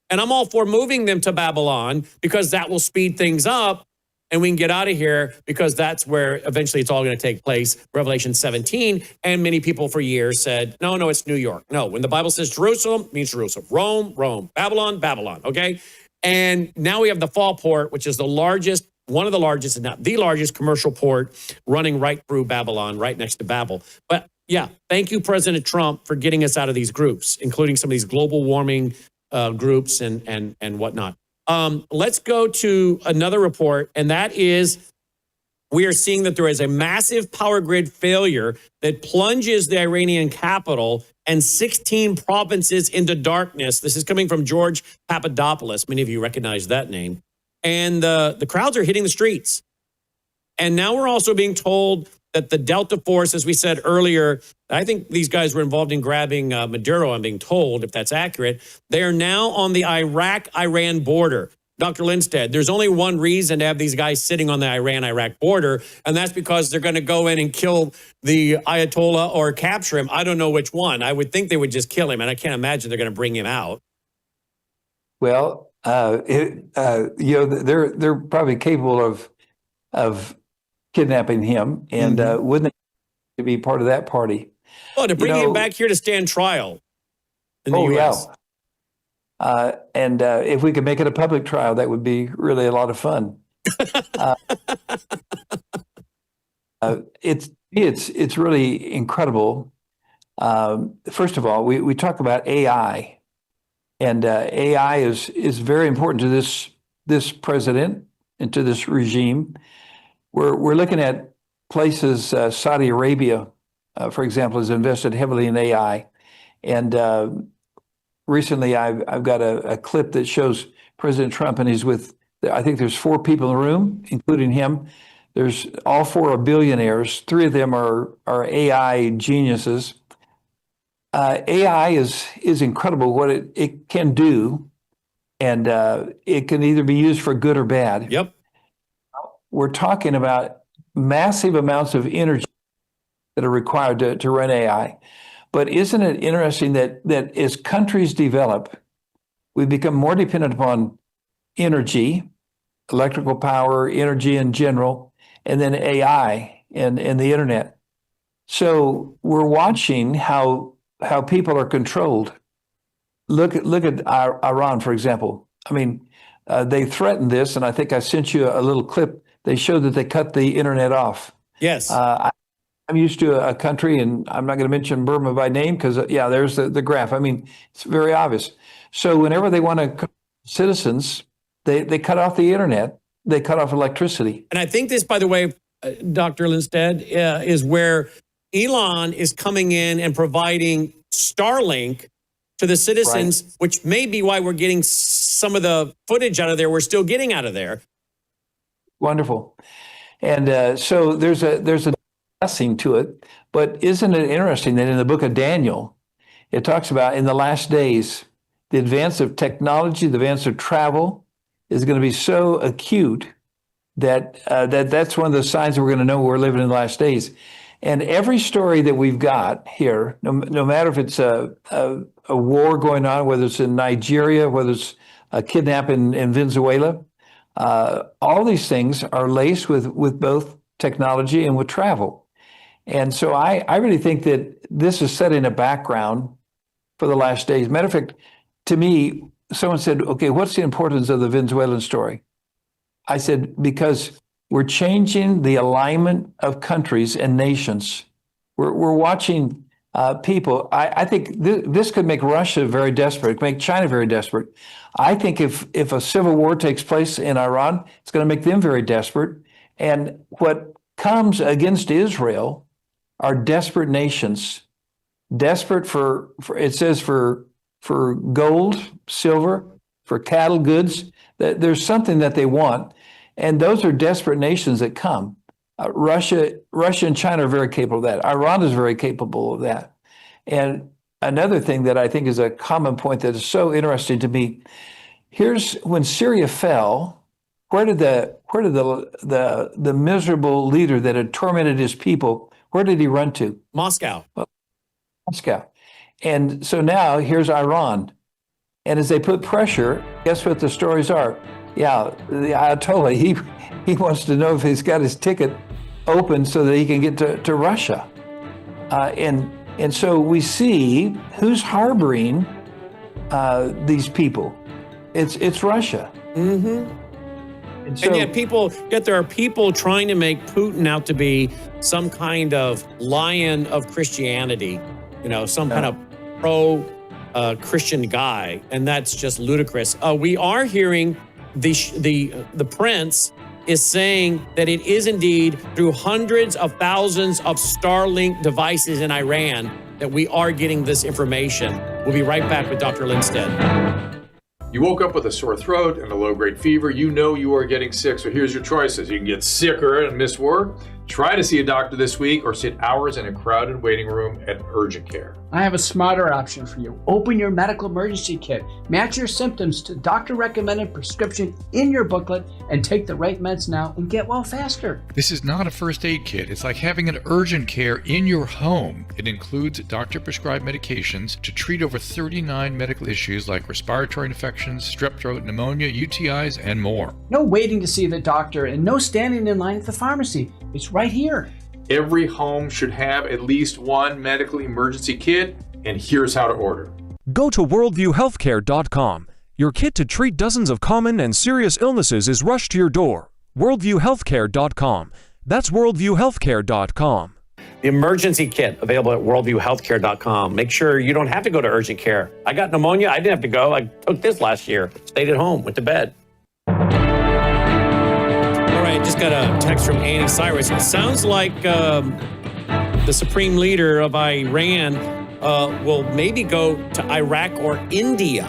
S1: And I'm all for moving them to Babylon because that will speed things up and we can get out of here because that's where eventually it's all going to take place, Revelation 17. And many people for years said, no, it's New York. No, when the Bible says Jerusalem, it means Jerusalem. Rome, Rome. Babylon, Babylon, okay? And now we have the Fall Port, which is the largest, one of the largest, and not the largest commercial port running right through Babylon, right next to Babel. But yeah, thank you, President Trump, for getting us out of these groups, including some of these global warming groups and whatnot. Let's go to another report, and that is we are seeing that there is a massive power grid failure that plunges the Iranian capital and 16 provinces into darkness. This is coming from George Papadopoulos. Many of you recognize that name. And the crowds are hitting the streets. And now we're also being told that the Delta Force, as we said earlier, I think these guys were involved in grabbing Maduro, I'm being told, if that's accurate. They are now on the Iraq-Iran border. Dr. Lindstedt, there's only one reason to have these guys sitting on the Iran-Iraq border, and that's because they're going to go in and kill the Ayatollah or capture him. I don't know which one. I would think they would just kill him, and I can't imagine they're going to bring him out.
S5: Well, they're probably capable of kidnapping him, and wouldn't they be part of that party?
S1: Oh, to bring him back here to stand trial in the U.S.
S5: Yeah. And if we could make it a public trial, that would be really a lot of fun. It's really incredible. First of all, we talk about AI, and AI is very important to this president and to this regime. We're looking at places. Saudi Arabia, for example, has invested heavily in AI, and recently, I've got a clip that shows President Trump, and he's with, I think there's 4 people in the room, including him. There's all 4 are billionaires. 3 of them are AI geniuses. AI is incredible what it can do, and it can either be used for good or bad.
S1: Yep.
S5: We're talking about massive amounts of energy that are required to run AI. But isn't it interesting that as countries develop, we've become more dependent upon energy, electrical power, energy in general, and then AI and the internet. So we're watching how people are controlled. Look at Iran, for example. I mean, they threatened this, and I think I sent you a little clip. They showed that they cut the internet off.
S1: Yes.
S5: I'm used to a country, and I'm not going to mention Burma by name because, there's the graph. I mean, it's very obvious. So whenever they want to cut citizens, they cut off the internet, they cut off electricity.
S1: And I think this, by the way, Dr. Lindstedt, is where Elon is coming in and providing Starlink to the citizens, right, which may be why we're getting some of the footage out of there we're still getting out of there.
S5: Wonderful. And so there's a blessing to it. But isn't it interesting that in the book of Daniel, it talks about in the last days, the advance of technology, the advance of travel is going to be so acute that that's one of the signs that we're going to know we're living in the last days. And every story that we've got here, no matter if it's a war going on, whether it's in Nigeria, whether it's a kidnapping in Venezuela, all these things are laced with both technology and with travel. And so I really think that this is setting a background for the last days. Matter of fact, to me, someone said, okay, what's the importance of the Venezuelan story? I said, because we're changing the alignment of countries and nations. We're watching people. I think this could make Russia very desperate, make China very desperate. I think if a civil war takes place in Iran, it's going to make them very desperate. And what comes against Israel are desperate nations, desperate for it says for gold, silver, for cattle, goods. That there's something that they want. And those are desperate nations that come. Russia and China are very capable of that. Iran is very capable of that. And another thing that I think is a common point that is so interesting to me, here's when Syria fell, where did the miserable leader that had tormented his people, where did he run to?
S1: Moscow.
S5: Moscow. And so now here's Iran. And as they put pressure, guess what the stories are? Yeah, the Ayatollah, he wants to know if he's got his ticket open so that he can get to Russia. And so we see who's harboring these people. It's Russia.
S1: Mm-hmm. And yet there are people trying to make Putin out to be some kind of lion of Christianity, some kind of pro-Christian guy, and that's just ludicrous. We are hearing the prince is saying that it is indeed through hundreds of thousands of Starlink devices in Iran that we are getting this information. We'll be right back with Dr. Lindstedt.
S8: You woke up with a sore throat and a low-grade fever. You know you are getting sick, so here's your choices. You can get sicker and miss work, try to see a doctor this week, or sit hours in a crowded waiting room at urgent care.
S9: I have a smarter option for you. Open your medical emergency kit. Match your symptoms to doctor-recommended prescription in your booklet and take the right meds now and get well faster.
S10: This is not a first aid kit. It's like having an urgent care in your home. It includes doctor-prescribed medications to treat over 39 medical issues like respiratory infections, strep throat, pneumonia, UTIs, and more.
S9: No waiting to see the doctor and no standing in line at the pharmacy. It's right here.
S8: Every home should have at least one medical emergency kit, and here's how to order.
S11: Go to worldviewhealthcare.com. Your kit to treat dozens of common and serious illnesses is rushed to your door. worldviewhealthcare.com. That's worldviewhealthcare.com.
S1: The emergency kit available at worldviewhealthcare.com. Make sure you don't have to go to urgent care. I got pneumonia. I didn't have to go. I took this last year. Stayed at home, went to bed. All right, just got a text from Annie Cyrus. It sounds like the supreme leader of Iran will maybe go to Iraq or India.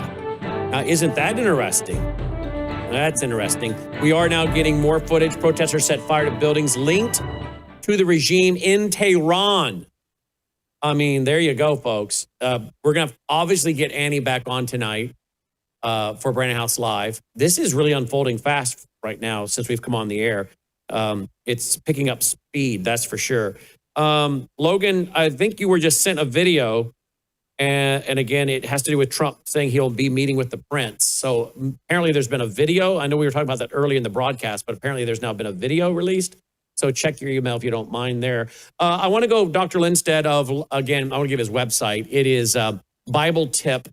S1: Now, isn't that interesting? That's interesting. We are now getting more footage. Protesters set fire to buildings linked to the regime in Tehran. I mean, there you go, folks. We're going to obviously get Annie back on tonight for Brandon House Live. This is really unfolding fast right now since we've come on the air. It's picking up speed, that's for sure. Logan, I think you were just sent a video, And again, it has to do with Trump saying he'll be meeting with the prince. So apparently there's been a video. I know we were talking about that early in the broadcast, but apparently there's now been a video released. So check your email if you don't mind there. I want to go Dr. Lindstedt again, I want to give his website. It is Bible Tip,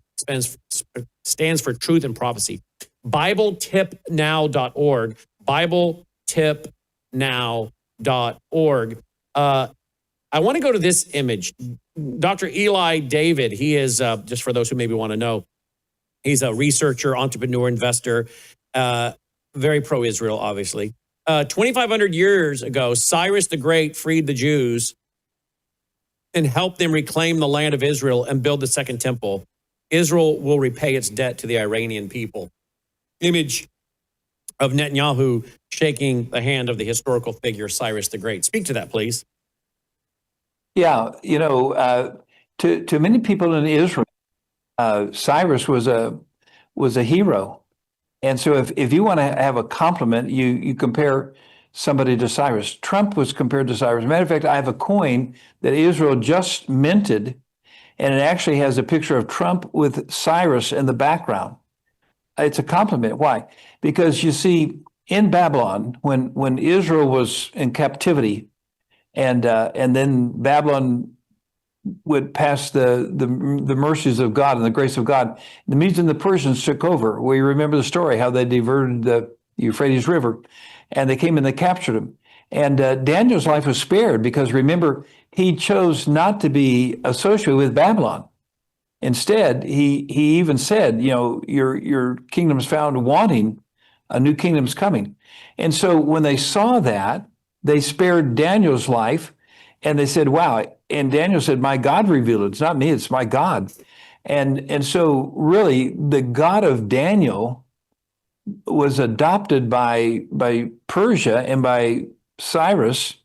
S1: stands for Truth and Prophecy. BibleTipNow.org. BibleTipNow.org. I want to go to this image. Dr. Eli David, he is, just for those who maybe want to know, he's a researcher, entrepreneur, investor, very pro-Israel, obviously. 2,500 years ago, Cyrus the Great freed the Jews and helped them reclaim the land of Israel and build the second temple. Israel will repay its debt to the Iranian people. Image of Netanyahu shaking the hand of the historical figure Cyrus the Great. Speak to that, please.
S5: Yeah, to many people in Israel, Cyrus was a hero. And so if you want to have a compliment, you compare somebody to Cyrus. Trump was compared to Cyrus. Matter of fact, I have a coin that Israel just minted, and it actually has a picture of Trump with Cyrus in the background. It's a compliment. Why? Because you see, in Babylon, when Israel was in captivity, and then Babylon would pass the mercies of God and the grace of God, the Medes and the Persians took over. We remember the story, how they diverted the Euphrates River, and they came and they captured him. And Daniel's life was spared because, remember, he chose not to be associated with Babylon. Instead, he even said, your kingdom's found wanting, a new kingdom's coming. And so when they saw that, they spared Daniel's life, and they said, wow. And Daniel said, my God revealed it. It's not me, it's my God. And so really, the God of Daniel was adopted by Persia and by Cyrus.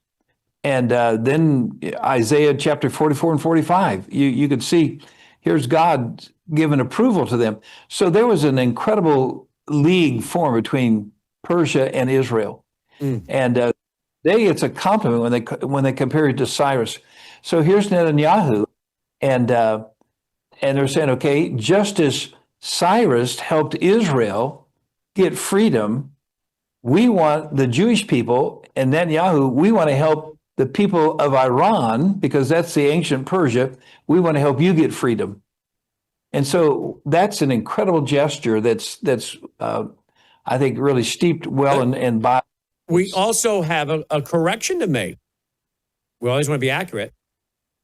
S5: And then Isaiah chapter 44 and 45, you could see, here's God giving approval to them. So there was an incredible league formed between Persia and Israel. And it's a compliment when they compare it to Cyrus. So here's Netanyahu, and they're saying, okay, just as Cyrus helped Israel get freedom, we want the Jewish people, and Netanyahu, we want to help the people of Iran, because that's the ancient Persia. We want to help you get freedom. And so that's an incredible gesture that's I think really steeped well in Bible.
S1: We also have a correction to make. We always want to be accurate.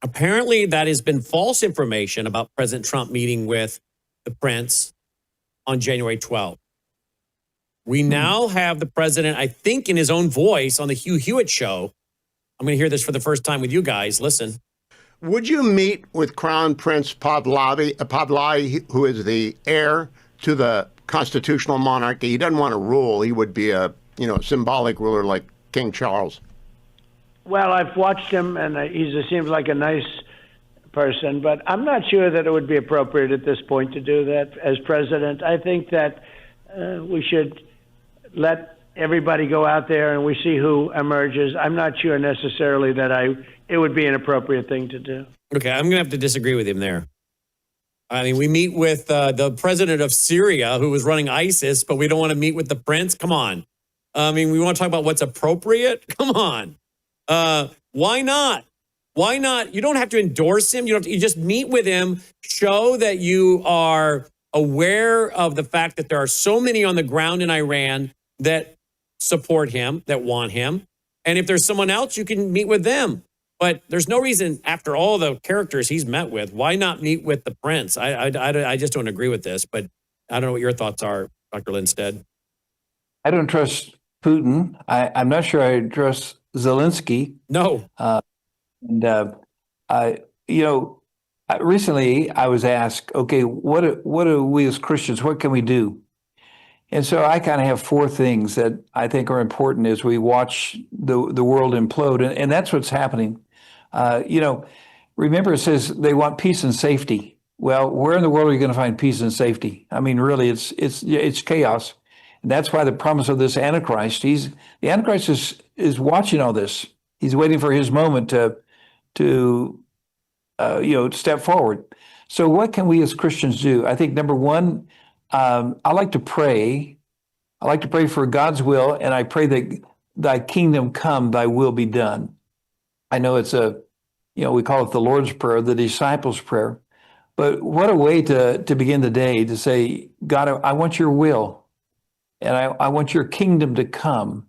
S1: Apparently, that has been false information about President Trump meeting with the prince on January 12th. We now have the president, I think in his own voice on the Hugh Hewitt show. I'm going to hear this for the first time with you guys. Listen.
S12: Would you meet with Crown Prince Pahlavi, who is the heir to the constitutional monarchy? He doesn't want to rule. He would be a symbolic ruler like King Charles.
S13: Well, I've watched him, and he seems like a nice person, but I'm not sure that it would be appropriate at this point to do that as president. I think that we should let everybody go out there and we see who emerges. I'm not sure necessarily that it would be an appropriate thing to do.
S1: Okay, I'm going to have to disagree with him there. I mean, we meet with the president of Syria who was running ISIS, but we don't want to meet with the prince? Come on. I mean, we want to talk about what's appropriate? Come on. Why not? Why not? You don't have to endorse him. You just meet with him, show that you are aware of the fact that there are so many on the ground in Iran that support him, that want him. And if there's someone else, you can meet with them. But there's no reason, after all the characters he's met with, why not meet with the prince? I just don't agree with this, but I don't know what your thoughts are, Dr. Lindstedt. I
S5: don't trust Putin. I'm not sure I trust Zelensky.
S1: No.
S5: Recently I was asked, okay, what do we as Christians, what can we do? And so I kind of have four things that I think are important as we watch the world implode, and that's what's happening. Remember it says they want peace and safety. Well, where in the world are you going to find peace and safety? I mean, really, it's chaos. And that's why the promise of this Antichrist, the Antichrist is watching all this. He's waiting for his moment to step forward. So what can we as Christians do? I think number one, I like to pray. I like to pray for God's will, and I pray that thy kingdom come, thy will be done. I know it's we call it the Lord's Prayer, the disciples' prayer. But what a way to begin the day, to say, God, I want your will, and I want your kingdom to come.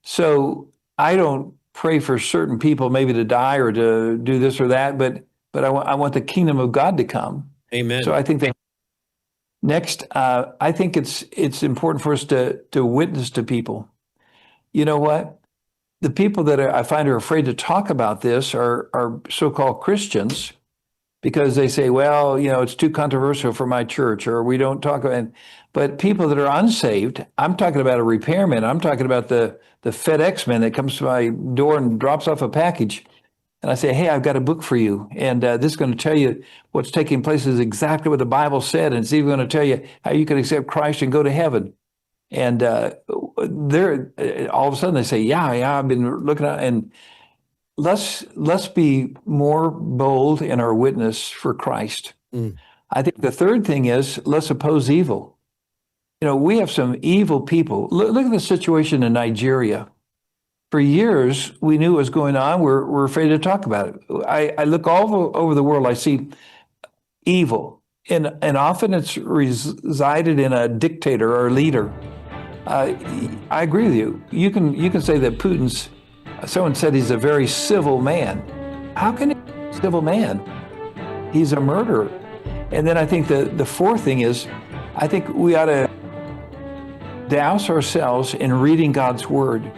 S5: So I don't pray for certain people maybe to die or to do this or that, but I want the kingdom of God to come.
S1: Amen.
S5: So I think that next, I think it's important for us to witness to people. You know what? The people that I find are afraid to talk about this are so-called Christians, because they say, well, it's too controversial for my church, or we don't talk about it. But people that are unsaved, I'm talking about a repairman. I'm talking about the FedEx man that comes to my door and drops off a package. And I say, hey, I've got a book for you. And this is going to tell you what's taking place is exactly what the Bible said. And it's even going to tell you how you can accept Christ and go to heaven. And they're all of a sudden they say, yeah, I've been looking at, and let's be more bold in our witness for Christ. I think the third thing is, let's oppose evil. We have some evil people. Look at the situation in Nigeria. For years, we knew what was going on. We're afraid to talk about it. I look all over the world, I see evil. And often it's resided in a dictator or a leader. I agree with you. You can say that someone said he's a very civil man. How can he be a civil man? He's a murderer. And then I think the fourth thing is, I think we ought to douse ourselves in reading God's word.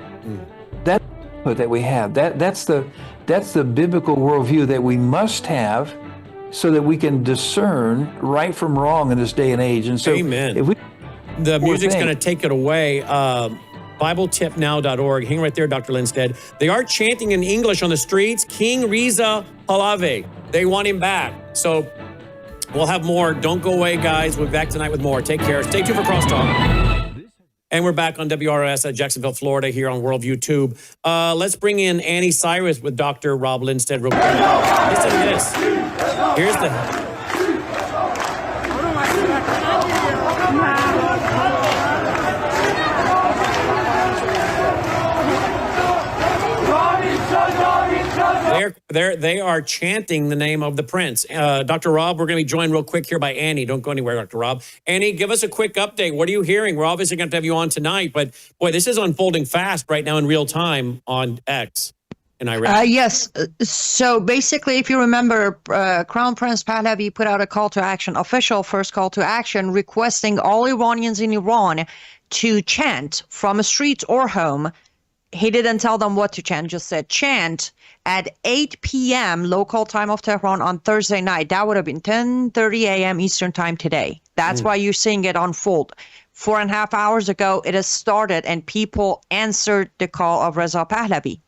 S5: That's that we have. That's the biblical worldview that we must have, so that we can discern right from wrong in this day and age. And so,
S1: amen. The music's going to take it away. BibleTipNow.org. Hang right there, Dr. Lindstedt. They are chanting in English on the streets, King Reza Pahlavi. They want him back. So we'll have more. Don't go away, guys. We'll be back tonight with more. Take care. Stay tuned for Crosstalk. And we're back on WRS at Jacksonville, Florida, here on Worldview Tube. Let's bring in Annie Cyrus with Dr. Rob Lindstedt real quick. Listen to this. Here's the... They are chanting the name of the prince. Dr. Rob, we're going to be joined real quick here by Annie. Don't go anywhere, Dr. Rob. Annie, give us a quick update. What are you hearing? We're obviously going to have you on tonight, but boy, this is unfolding fast right now in real time on X in Iran.
S14: Yes. So basically, if you remember, Crown Prince Pahlavi put out a call to action, official first call to action, requesting all Iranians in Iran to chant from a street or home. He didn't tell them what to chant, just said chant at 8 p.m. local time of Tehran on Thursday night. That would have been 10:30 a.m. Eastern time today. That's why you're seeing it unfold. 4.5 hours ago, it has started, and people answered the call of Reza Pahlavi.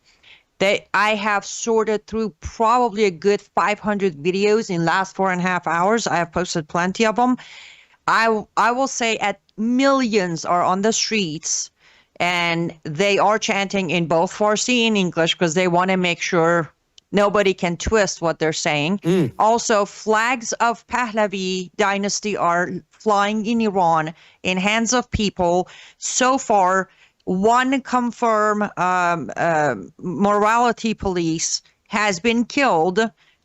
S14: I have sorted through probably a good 500 videos in last 4.5 hours. I have posted plenty of them. I will say at millions are on the streets, and they are chanting in both Farsi and English because they want to make sure nobody can twist what they're saying. Also, flags of Pahlavi dynasty are flying in Iran in hands of people. So far, one confirmed morality police has been killed,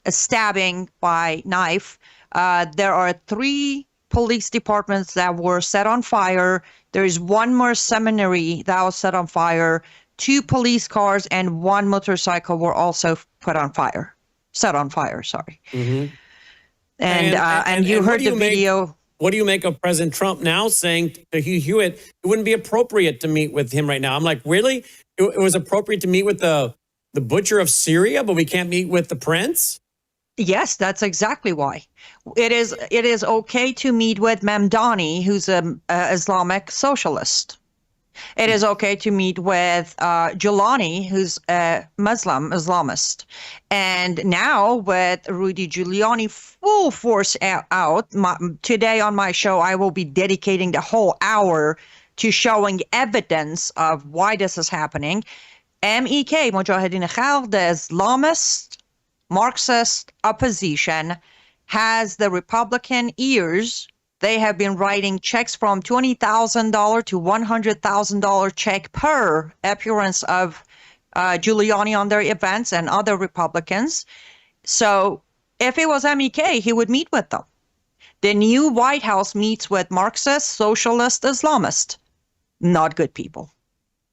S14: a stabbing by knife. There are 3 police departments that were set on fire. There is 1 more seminary that was set on fire. 2 police cars and 1 motorcycle were also set on fire. And you heard the video.
S1: What do you make of President Trump now saying to Hugh Hewitt, it wouldn't be appropriate to meet with him right now? I'm like, really? It was appropriate to meet with the butcher of Syria, but we can't meet with the prince?
S14: Yes, that's exactly why. It is okay to meet with Mamdani, who's an Islamic socialist. It is okay to meet with Giuliani, who's a Islamist. And now with Rudy Giuliani full force out, today on my show, I will be dedicating the whole hour to showing evidence of why this is happening. MEK, Mujahideen Khalq, the Islamist Marxist opposition, has the Republican ears. They have been writing checks from $20,000 to $100,000 check per appearance of Giuliani on their events and other Republicans. So if it was MEK, he would meet with them. The new White House meets with Marxist, socialist, Islamist. Not good people.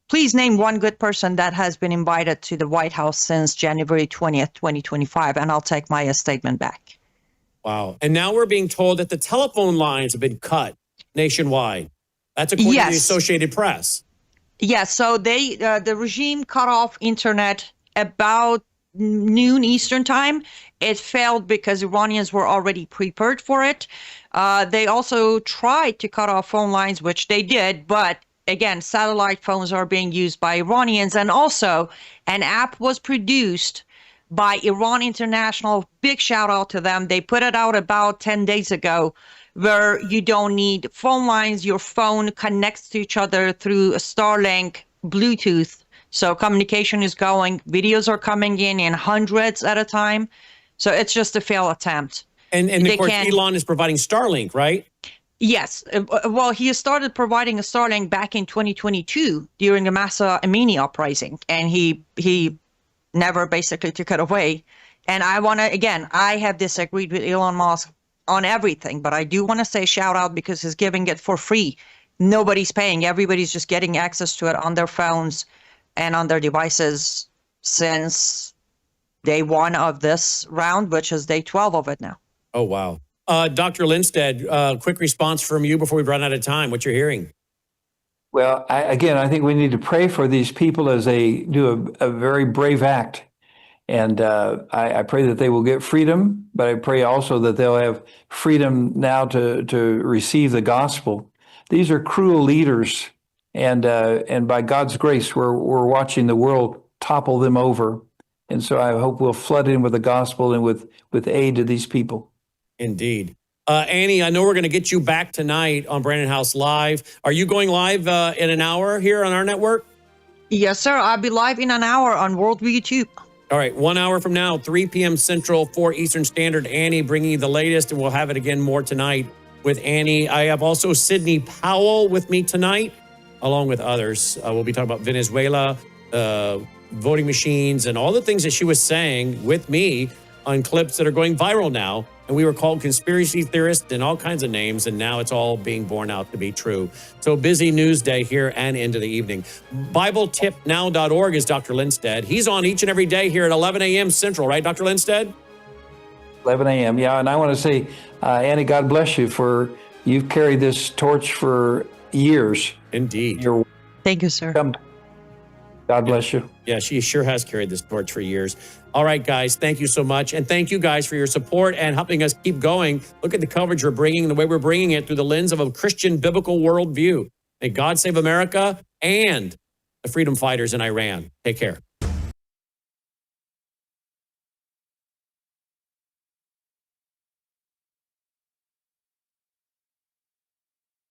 S14: Please name one good person that has been invited to the White House since January 20th, 2025, and I'll take my statement back.
S1: Wow. And now we're being told that the telephone lines have been cut nationwide. That's according to the Associated Press.
S14: Yes, so the regime cut off internet about noon Eastern time. It failed because Iranians were already prepared for it. They also tried to cut off phone lines, which they did, but again, satellite phones are being used by Iranians. And also, an app was produced by Iran International. Big shout out to them. They put it out about 10 days ago, where you don't need phone lines. Your phone connects to each other through a Starlink Bluetooth. So communication is going. Videos are coming in hundreds at a time. So it's just a failed attempt.
S1: And of course, Elon is providing Starlink, right?
S14: Yes. Well, he started providing a Starlink back in 2022 during the Masa Amini uprising, and he never basically took it away. And I have disagreed with Elon Musk on everything, but I do want to say shout out because he's giving it for free. Nobody's paying. Everybody's just getting access to it on their phones and on their devices since day one of this round, which is day 12 of it now.
S1: Oh, wow. Dr. Lindstedt, quick response from you before we run out of time. What you're hearing?
S5: Well, I think we need to pray for these people as they do a very brave act. And I pray that they will get freedom, but I pray also that they'll have freedom now to receive the gospel. These are cruel leaders, and by God's grace, we're watching the world topple them over. And so I hope we'll flood in with the gospel and with aid to these people.
S1: Indeed. Annie, I know we're going to get you back tonight on Brandon House Live. Are you going live in an hour here on our network?
S14: Yes, sir. I'll be live in an hour on Worldview YouTube.
S1: All right, 1 hour from now, 3 p.m. Central, 4 Eastern Standard. Annie bringing you the latest, and we'll have it again more tonight with Annie. I have also Sidney Powell with me tonight, along with others. We'll be talking about Venezuela, voting machines, and all the things that she was saying with me on clips that are going viral now. And we were called conspiracy theorists and all kinds of names, and now it's all being borne out to be true. So busy news day here and into the evening. BibleTipNow.org is Dr. Lindstedt. He's on each and every day here at 11 a.m. Central, right, Dr. Lindstedt?
S5: 11 a.m., yeah. And I want to say, Annie, God bless you you've carried this torch for years.
S1: Indeed.
S14: Thank you, sir.
S5: God bless you.
S1: Yeah, she sure has carried this torch for years. All right, guys, thank you so much. And thank you guys for your support and helping us keep going. Look at the coverage we're bringing, the way we're bringing it through the lens of a Christian biblical worldview. May God save America and the freedom fighters in Iran. Take care.